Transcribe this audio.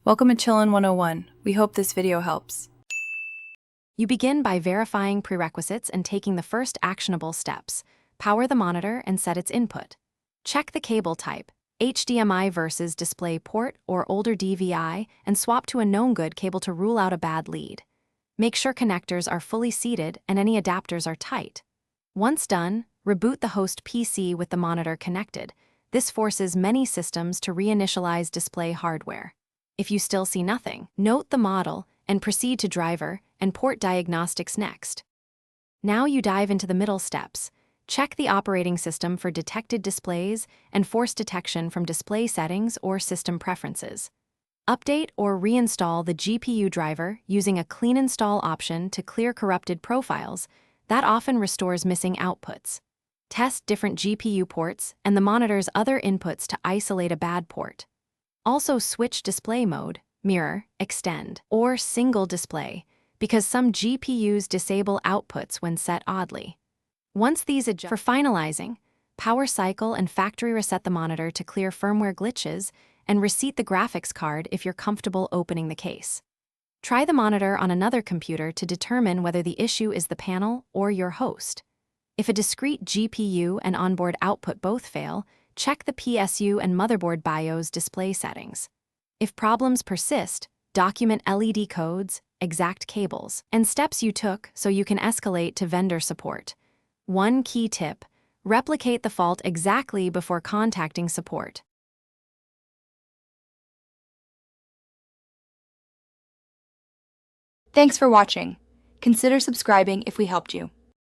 Welcome to Chillin' 101. We hope this video helps. You begin by verifying prerequisites and taking the first actionable steps. Power the monitor and set its input. Check the cable type, HDMI versus display port or older DVI, and swap to a known good cable to rule out a bad lead. Make sure connectors are fully seated and any adapters are tight. Once done, reboot the host PC with the monitor connected. This forces many systems to reinitialize display hardware. If you still see nothing, note the model and proceed to driver and port diagnostics next. Now you dive into the middle steps. Check the operating system for detected displays and force detection from display settings or system preferences. Update or reinstall the GPU driver using a clean install option to clear corrupted profiles. That often restores missing outputs. Test different GPU ports and the monitor's other inputs to isolate a bad port. Also switch display mode, mirror, extend, or single display, because some GPUs disable outputs when set oddly. Once these adjust for finalizing, power cycle and factory reset the monitor to clear firmware glitches and reseat the graphics card if you're comfortable opening the case. Try the monitor on another computer to determine whether the issue is the panel or your host. If a discrete GPU and onboard output both fail, check the PSU and motherboard BIOS display settings. If problems persist, document LED codes, exact cables, and steps you took so you can escalate to vendor support. One key tip: replicate the fault exactly before contacting support. Thanks for watching. Consider subscribing if we helped you.